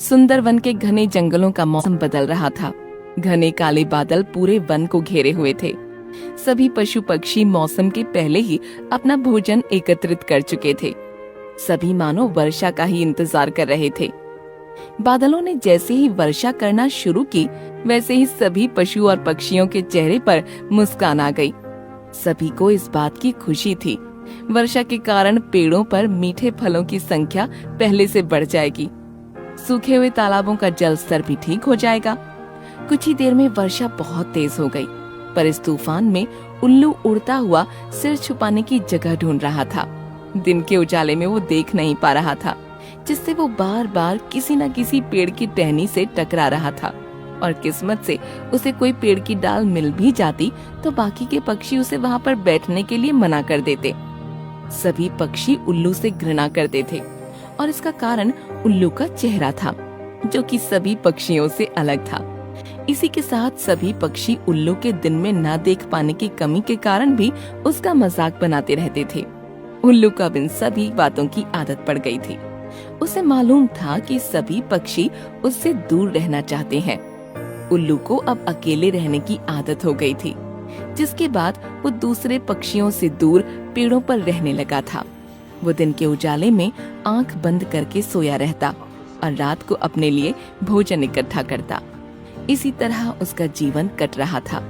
सुंदर वन के घने जंगलों का मौसम बदल रहा था। घने काले बादल पूरे वन को घेरे हुए थे। सभी पशु पक्षी मौसम के पहले ही अपना भोजन एकत्रित कर चुके थे। सभी मानो वर्षा का ही इंतजार कर रहे थे। बादलों ने जैसे ही वर्षा करना शुरू की, वैसे ही सभी पशु और पक्षियों के चेहरे पर मुस्कान आ गई। सभी को इस बात की खुशी थी, वर्षा के कारण पेड़ों पर मीठे फलों की संख्या पहले से बढ़ जाएगी। सूखे हुए तालाबों का जल स्तर भी ठीक हो जाएगा। कुछ ही देर में वर्षा बहुत तेज हो गई, पर इस तूफान में उल्लू उड़ता हुआ सिर छुपाने की जगह ढूंढ रहा था। दिन के उजाले में वो देख नहीं पा रहा था, जिससे वो बार बार किसी न किसी पेड़ की टहनी से टकरा रहा था। और किस्मत से उसे कोई पेड़ की डाल मिल भी जाती तो बाकी के पक्षी उसे वहाँ पर बैठने के लिए मना कर देते। सभी पक्षी उल्लू से घृणा करते थे, और इसका कारण उल्लू का चेहरा था, जो कि सभी पक्षियों से अलग था। इसी के साथ सभी पक्षी उल्लू के दिन में न देख पाने की कमी के कारण भी उसका मजाक बनाते रहते थे। उल्लू को अब इन सभी बातों की आदत पड़ गई थी। उसे मालूम था कि सभी पक्षी उससे दूर रहना चाहते हैं। उल्लू को अब अकेले रहने की आदत हो गई थी, जिसके बाद वो दूसरे पक्षियों से दूर पेड़ों पर रहने लगा था। वो दिन के उजाले में आंख बंद करके सोया रहता और रात को अपने लिए भोजन इकट्ठा करता। इसी तरह उसका जीवन कट रहा था।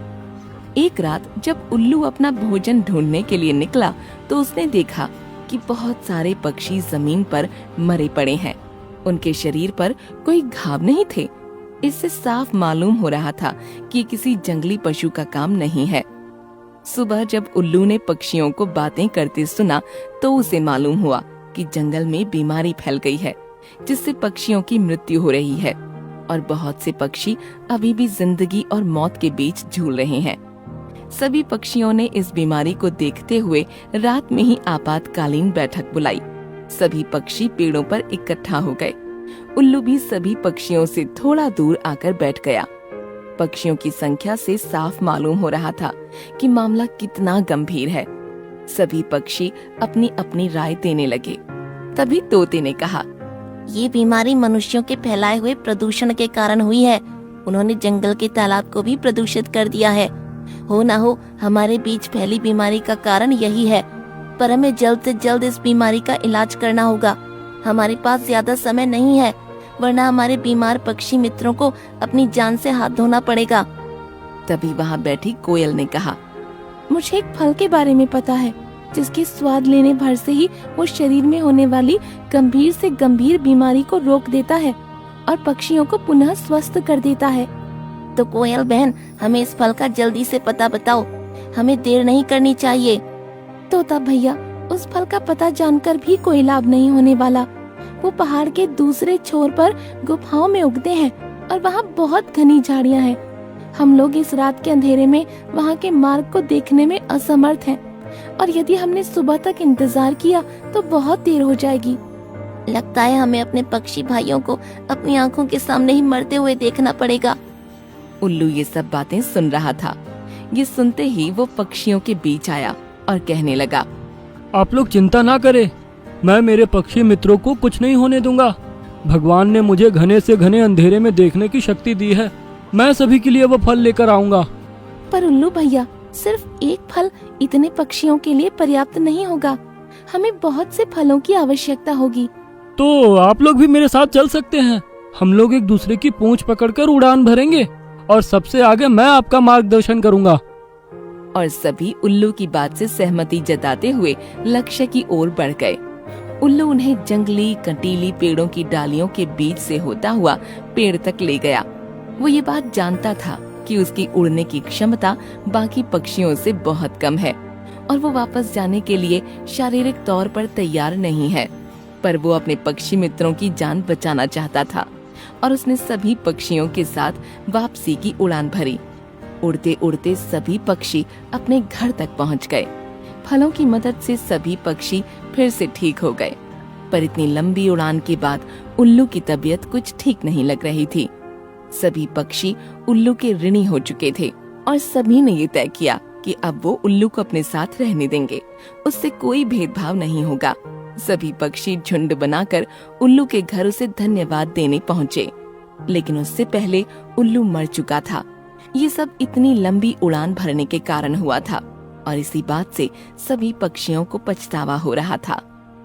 एक रात जब उल्लू अपना भोजन ढूंढने के लिए निकला, तो उसने देखा कि बहुत सारे पक्षी जमीन पर मरे पड़े हैं। उनके शरीर पर कोई घाव नहीं थे। इससे साफ मालूम हो रहा था कि किसी जंगली पशु का काम नहीं है। सुबह जब उल्लू ने पक्षियों को बातें करते सुना, तो उसे मालूम हुआ कि जंगल में बीमारी फैल गई है, जिससे पक्षियों की मृत्यु हो रही है और बहुत से पक्षी अभी भी जिंदगी और मौत के बीच झूल रहे हैं। सभी पक्षियों ने इस बीमारी को देखते हुए रात में ही आपातकालीन बैठक बुलाई। सभी पक्षी पेड़ों पर इकट्ठा हो गए। उल्लू भी सभी पक्षियों से थोड़ा दूर आकर बैठ गया। पक्षियों की संख्या से साफ मालूम हो रहा था कि मामला कितना गंभीर है। सभी पक्षी अपनी अपनी राय देने लगे। तभी तोते ने कहा, ये बीमारी मनुष्यों के फैलाए हुए प्रदूषण के कारण हुई है। उन्होंने जंगल के तालाब को भी प्रदूषित कर दिया है। हो ना हो हमारे बीच फैली बीमारी का कारण यही है, पर हमें जल्द से जल्द इस बीमारी का इलाज करना होगा। हमारे पास ज्यादा समय नहीं है, वरना हमारे बीमार पक्षी मित्रों को अपनी जान से हाथ धोना पड़ेगा। तभी वहाँ बैठी कोयल ने कहा, मुझे एक फल के बारे में पता है, जिसके स्वाद लेने भर से ही वो शरीर में होने वाली गंभीर से गंभीर बीमारी को रोक देता है और पक्षियों को पुनः स्वस्थ कर देता है। तो कोयल बहन, हमें इस फल का जल्दी से पता बताओ, हमें देर नहीं करनी चाहिए। तोता भैया, उस फल का पता जानकर भी कोई लाभ नहीं होने वाला। वो पहाड़ के दूसरे छोर पर गुफाओं में उगते हैं और वहाँ बहुत घनी झाड़ियाँ हैं। हम लोग इस रात के अंधेरे में वहाँ के मार्ग को देखने में असमर्थ हैं, और यदि हमने सुबह तक इंतजार किया तो बहुत देर हो जाएगी। लगता है हमें अपने पक्षी भाइयों को अपनी आंखों के सामने ही मरते हुए देखना पड़ेगा। उल्लू ये सब बातें सुन रहा था। ये सुनते ही वो पक्षियों के बीच आया और कहने लगा, आप लोग चिंता ना करें, मैं मेरे पक्षी मित्रों को कुछ नहीं होने दूंगा। भगवान ने मुझे घने से घने अंधेरे में देखने की शक्ति दी है। मैं सभी के लिए वो फल लेकर आऊंगा। पर उल्लू भैया, सिर्फ एक फल इतने पक्षियों के लिए पर्याप्त नहीं होगा। हमें बहुत से फलों की आवश्यकता होगी। तो आप लोग भी मेरे साथ चल सकते हैं। हम लोग एक दूसरे की पूंछ पकड़कर उड़ान भरेंगे और सबसे आगे मैं आपका मार्गदर्शन करूंगा। और सभी उल्लू की बात से सहमति जताते हुए लक्ष्य की ओर बढ़ गए। उल्लू उन्हें जंगली कंटीली पेड़ों की डालियों के बीच से होता हुआ पेड़ तक ले गया। वो ये बात जानता था कि उसकी उड़ने की क्षमता बाकी पक्षियों से बहुत कम है और वो वापस जाने के लिए शारीरिक तौर पर तैयार नहीं है, पर वो अपने पक्षी मित्रों की जान बचाना चाहता था और उसने सभी पक्षियों के साथ वापसी की उड़ान भरी। उड़ते उड़ते सभी पक्षी अपने घर तक पहुंच गए। फलों की मदद से सभी पक्षी फिर से ठीक हो गए, पर इतनी लंबी उड़ान के बाद उल्लू की तबीयत कुछ ठीक नहीं लग रही थी। सभी पक्षी उल्लू के ऋणी हो चुके थे और सभी ने ये तय किया कि अब वो उल्लू को अपने साथ रहने देंगे, उससे कोई भेदभाव नहीं होगा। सभी पक्षी झुंड बनाकर उल्लू के घर उसे धन्यवाद देने पहुँचे, लेकिन उससे पहले उल्लू मर चुका था। ये सब इतनी लंबी उड़ान भरने के कारण हुआ था और इसी बात से सभी पक्षियों को पछतावा हो रहा था।